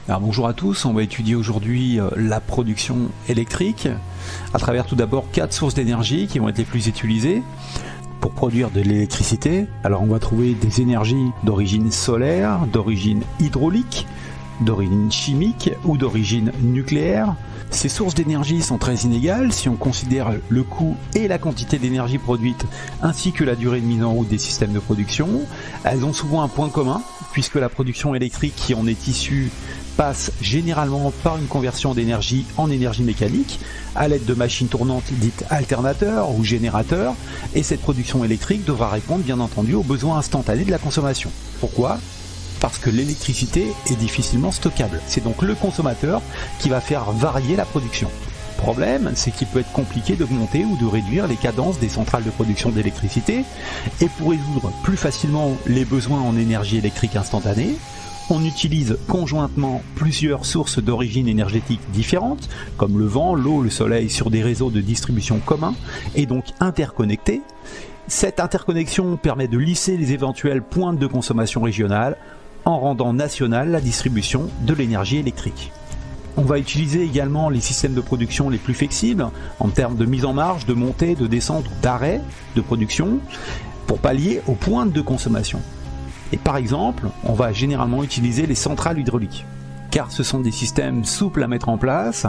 Alors bonjour à tous, on va étudier aujourd'hui la production électrique à travers tout d'abord 4 sources d'énergie qui vont être les plus utilisées pour produire de l'électricité. Alors on va trouver des énergies d'origine solaire, d'origine hydraulique, d'origine chimique ou d'origine nucléaire. Ces sources d'énergie sont très inégales si on considère le coût et la quantité d'énergie produite ainsi que la durée de mise en route des systèmes de production. Elles ont souvent un point commun puisque la production électrique qui en est issue passe généralement par une conversion d'énergie en énergie mécanique à l'aide de machines tournantes dites alternateurs ou générateurs, et cette production électrique devra répondre bien entendu aux besoins instantanés de la consommation. Pourquoi ? Parce que l'électricité est difficilement stockable. C'est donc le consommateur qui va faire varier la production. Le problème, c'est qu'il peut être compliqué d'augmenter ou de réduire les cadences des centrales de production d'électricité, et pour résoudre plus facilement les besoins en énergie électrique instantanée, on utilise conjointement plusieurs sources d'origine énergétique différentes, comme le vent, l'eau, le soleil, sur des réseaux de distribution communs, et donc interconnectés. Cette interconnexion permet de lisser les éventuelles pointes de consommation régionales, en rendant nationale la distribution de l'énergie électrique. On va utiliser également les systèmes de production les plus flexibles, en termes de mise en marche, de montée, de descente, d'arrêt de production, pour pallier aux pointes de consommation. Et par exemple, on va généralement utiliser les centrales hydrauliques, car ce sont des systèmes souples à mettre en place.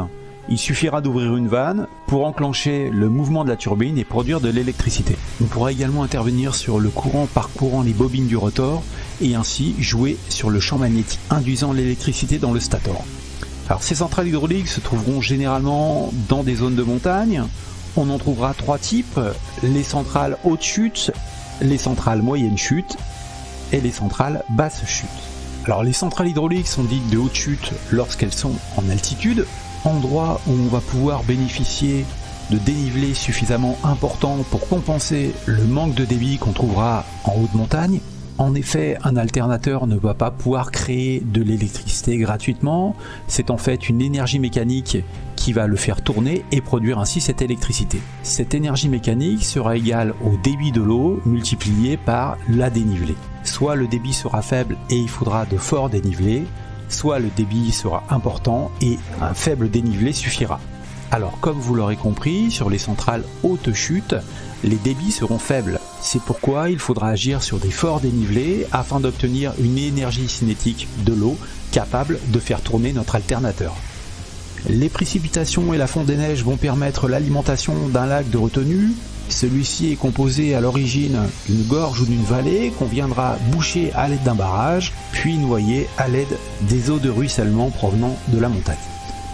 Il suffira d'ouvrir une vanne pour enclencher le mouvement de la turbine et produire de l'électricité. On pourra également intervenir sur le courant parcourant les bobines du rotor et ainsi jouer sur le champ magnétique induisant l'électricité dans le stator. Alors ces centrales hydrauliques se trouveront généralement dans des zones de montagne. On en trouvera 3 types, les centrales haute chute, les centrales moyenne chute et les centrales basse chute. Alors les centrales hydrauliques sont dites de haute chute lorsqu'elles sont en altitude, endroit où on va pouvoir bénéficier de dénivelés suffisamment importants pour compenser le manque de débit qu'on trouvera en haute montagne. En effet, un alternateur ne va pas pouvoir créer de l'électricité gratuitement, c'est en fait une énergie mécanique qui va le faire tourner et produire ainsi cette électricité. Cette énergie mécanique sera égale au débit de l'eau multiplié par la dénivelée. Soit le débit sera faible et il faudra de forts dénivelés, soit le débit sera important et un faible dénivelé suffira. Alors comme vous l'aurez compris, sur les centrales haute chute, les débits seront faibles. C'est pourquoi il faudra agir sur des forts dénivelés afin d'obtenir une énergie cinétique de l'eau capable de faire tourner notre alternateur. Les précipitations et la fonte des neiges vont permettre l'alimentation d'un lac de retenue. Celui-ci est composé à l'origine d'une gorge ou d'une vallée qu'on viendra boucher à l'aide d'un barrage, puis noyer à l'aide des eaux de ruissellement provenant de la montagne.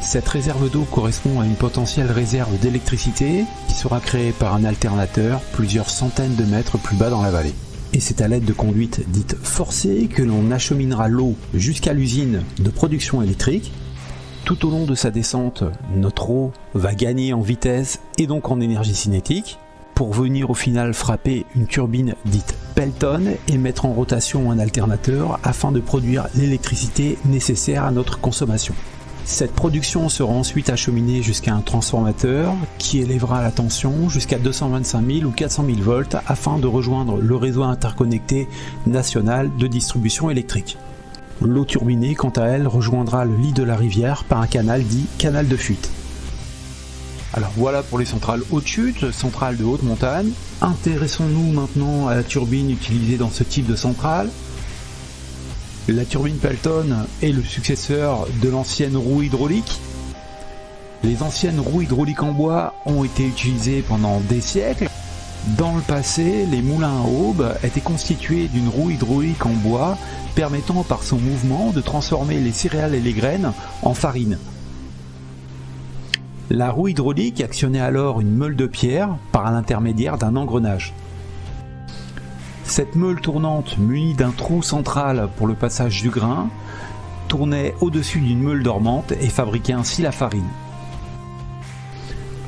Cette réserve d'eau correspond à une potentielle réserve d'électricité qui sera créée par un alternateur plusieurs centaines de mètres plus bas dans la vallée. Et c'est à l'aide de conduites dites forcées que l'on acheminera l'eau jusqu'à l'usine de production électrique. Tout au long de sa descente, notre eau va gagner en vitesse et donc en énergie cinétique, pour venir au final frapper une turbine dite Pelton et mettre en rotation un alternateur afin de produire l'électricité nécessaire à notre consommation. Cette production sera ensuite acheminée jusqu'à un transformateur qui élèvera la tension jusqu'à 225 000 ou 400 000 volts afin de rejoindre le réseau interconnecté national de distribution électrique. L'eau turbinée, quant à elle, rejoindra le lit de la rivière par un canal dit canal de fuite. Alors voilà pour les centrales haute chute, centrales de haute montagne. Intéressons-nous maintenant à la turbine utilisée dans ce type de centrale. La turbine Pelton est le successeur de l'ancienne roue hydraulique. Les anciennes roues hydrauliques en bois ont été utilisées pendant des siècles. Dans le passé, les moulins à aubes étaient constitués d'une roue hydraulique en bois permettant par son mouvement de transformer les céréales et les graines en farine. La roue hydraulique actionnait alors une meule de pierre par l'intermédiaire d'un engrenage. Cette meule tournante munie d'un trou central pour le passage du grain tournait au-dessus d'une meule dormante et fabriquait ainsi la farine.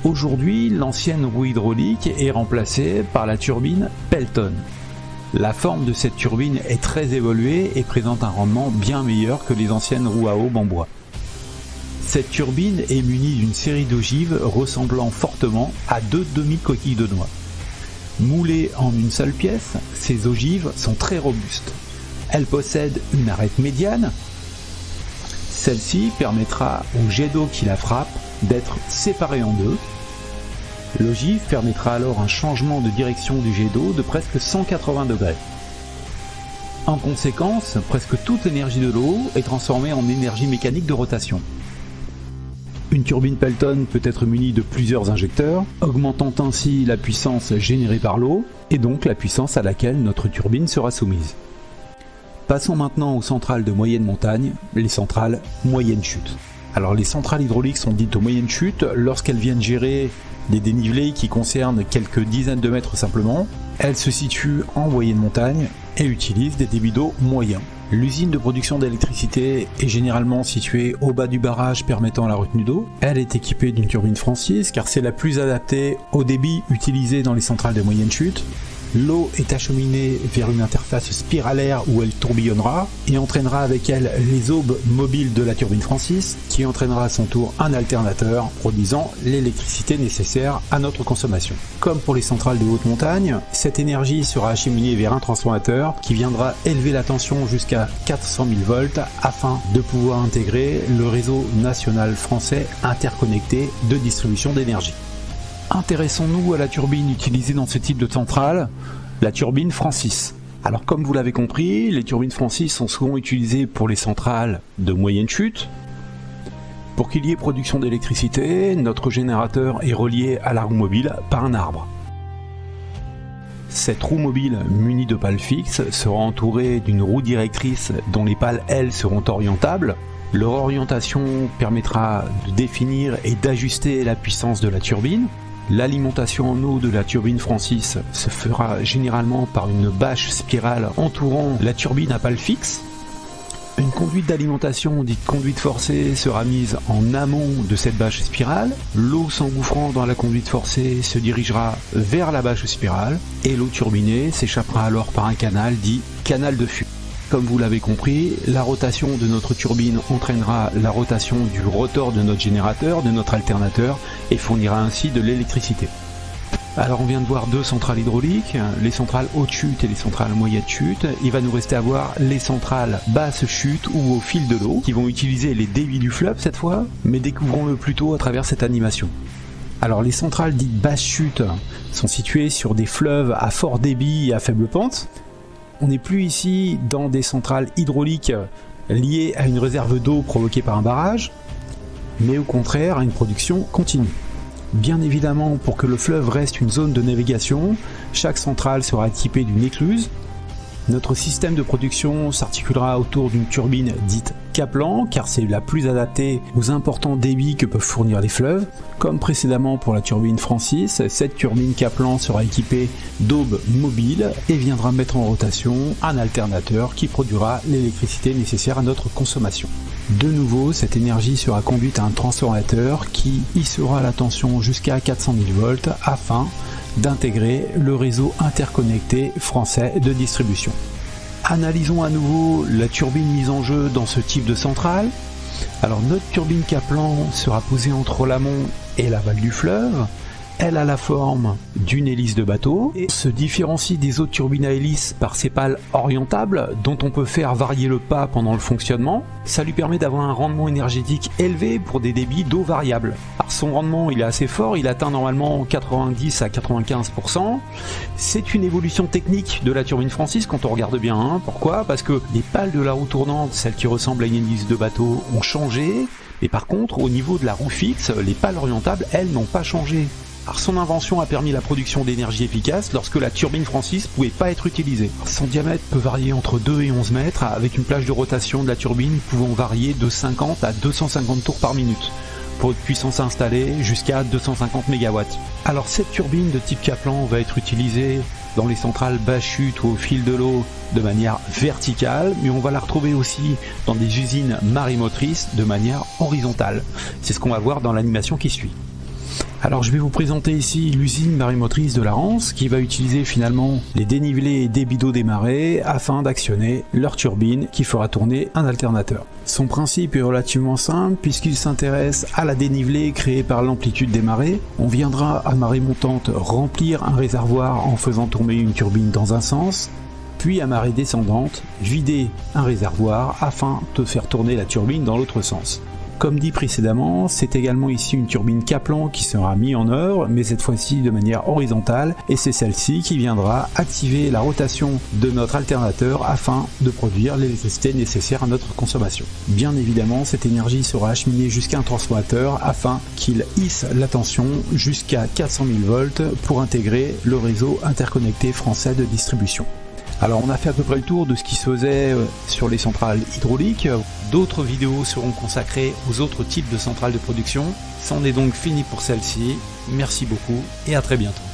Aujourd'hui, l'ancienne roue hydraulique est remplacée par la turbine Pelton. La forme de cette turbine est très évoluée et présente un rendement bien meilleur que les anciennes roues à aubes en bois. Cette turbine est munie d'une série d'ogives ressemblant fortement à 2 demi-coquilles de noix. Moulées en une seule pièce, ces ogives sont très robustes. Elles possèdent une arête médiane, Celle-ci permettra au jet d'eau qui la frappe d'être séparé en deux. L'ogive permettra alors un changement de direction du jet d'eau de presque 180 degrés. En conséquence, presque toute l'énergie de l'eau est transformée en énergie mécanique de rotation. Une turbine Pelton peut être munie de plusieurs injecteurs, augmentant ainsi la puissance générée par l'eau, et donc la puissance à laquelle notre turbine sera soumise. Passons maintenant aux centrales de moyenne montagne, les centrales moyenne chute. Alors les centrales hydrauliques sont dites aux moyennes chutes lorsqu'elles viennent gérer des dénivelés qui concernent quelques dizaines de mètres simplement. Elles se situent en moyenne montagne et utilisent des débits d'eau moyens. L'usine de production d'électricité est généralement située au bas du barrage permettant la retenue d'eau. Elle est équipée d'une turbine Francis car c'est la plus adaptée au débit utilisé dans les centrales de moyenne chute. L'eau est acheminée vers une interface spiralaire où elle tourbillonnera et entraînera avec elle les aubes mobiles de la turbine Francis qui entraînera à son tour un alternateur produisant l'électricité nécessaire à notre consommation. Comme pour les centrales de haute montagne, cette énergie sera acheminée vers un transformateur qui viendra élever la tension jusqu'à 400 000 volts afin de pouvoir intégrer le réseau national français interconnecté de distribution d'énergie. Intéressons-nous à la turbine utilisée dans ce type de centrale, la turbine Francis. Alors comme vous l'avez compris, les turbines Francis sont souvent utilisées pour les centrales de moyenne chute. Pour qu'il y ait production d'électricité, notre générateur est relié à la roue mobile par un arbre. Cette roue mobile munie de pales fixes sera entourée d'une roue directrice dont les pales, elles, seront orientables. Leur orientation permettra de définir et d'ajuster la puissance de la turbine. L'alimentation en eau de la turbine Francis se fera généralement par une bâche spirale entourant la turbine à pales fixes. Une conduite d'alimentation dite conduite forcée sera mise en amont de cette bâche spirale. L'eau s'engouffrant dans la conduite forcée se dirigera vers la bâche spirale et l'eau turbinée s'échappera alors par un canal dit canal de fuite. Comme vous l'avez compris, la rotation de notre turbine entraînera la rotation du rotor de notre générateur, de notre alternateur, et fournira ainsi de l'électricité. Alors on vient de voir deux centrales hydrauliques, les centrales haute chute et les centrales moyenne chute. Il va nous rester à voir les centrales basse chute ou au fil de l'eau, qui vont utiliser les débits du fleuve cette fois, mais découvrons-le plutôt à travers cette animation. Alors les centrales dites basse chute sont situées sur des fleuves à fort débit et à faible pente. On n'est plus ici dans des centrales hydrauliques liées à une réserve d'eau provoquée par un barrage, mais au contraire à une production continue. Bien évidemment, pour que le fleuve reste une zone de navigation, chaque centrale sera équipée d'une écluse. Notre système de production s'articulera autour d'une turbine dite Kaplan, car c'est la plus adaptée aux importants débits que peuvent fournir les fleuves. Comme précédemment pour la turbine Francis, cette turbine Kaplan sera équipée d'aubes mobiles et viendra mettre en rotation un alternateur qui produira l'électricité nécessaire à notre consommation. De nouveau, cette énergie sera conduite à un transformateur qui hissera la tension jusqu'à 400 000 volts afin d'intégrer le réseau interconnecté français de distribution. Analysons à nouveau la turbine mise en jeu dans ce type de centrale. Alors notre turbine Kaplan sera posée entre l'amont et l'aval du fleuve. Elle a la forme d'une hélice de bateau et se différencie des autres turbines à hélice par ses pales orientables dont on peut faire varier le pas pendant le fonctionnement. Ça lui permet d'avoir un rendement énergétique élevé pour des débits d'eau variables. Alors son rendement il est assez fort, il atteint normalement 90 à 95%. C'est une évolution technique de la turbine Francis quand on regarde bien. Hein. Pourquoi ? Parce que les pales de la roue tournante, celles qui ressemblent à une hélice de bateau, ont changé. Et par contre, au niveau de la roue fixe, les pales orientables, elles, n'ont pas changé. Alors son invention a permis la production d'énergie efficace lorsque la turbine Francis ne pouvait pas être utilisée. Son diamètre peut varier entre 2 et 11 mètres avec une plage de rotation de la turbine pouvant varier de 50 à 250 tours par minute pour une puissance installée jusqu'à 250 MW. Alors cette turbine de type Kaplan va être utilisée dans les centrales basse chute ou au fil de l'eau de manière verticale, mais on va la retrouver aussi dans des usines marémotrices de manière horizontale. C'est ce qu'on va voir dans l'animation qui suit. Alors je vais vous présenter ici l'usine marémotrice de la Rance qui va utiliser finalement les dénivelés et débits d'eau des marées afin d'actionner leur turbine qui fera tourner un alternateur. Son principe est relativement simple puisqu'il s'intéresse à la dénivelée créée par l'amplitude des marées. On viendra à marée montante remplir un réservoir en faisant tourner une turbine dans un sens. puis à marée descendante, vider un réservoir afin de faire tourner la turbine dans l'autre sens. Comme dit précédemment, c'est également ici une turbine Kaplan qui sera mise en œuvre, mais cette fois-ci de manière horizontale, et c'est celle-ci qui viendra activer la rotation de notre alternateur afin de produire l'électricité nécessaire à notre consommation. Bien évidemment, cette énergie sera acheminée jusqu'à un transformateur afin qu'il hisse la tension jusqu'à 400 000 volts pour intégrer le réseau interconnecté français de distribution. Alors on a fait à peu près le tour de ce qui se faisait sur les centrales hydrauliques. D'autres vidéos seront consacrées aux autres types de centrales de production. C'en est donc fini pour celle-ci. Merci beaucoup et à très bientôt.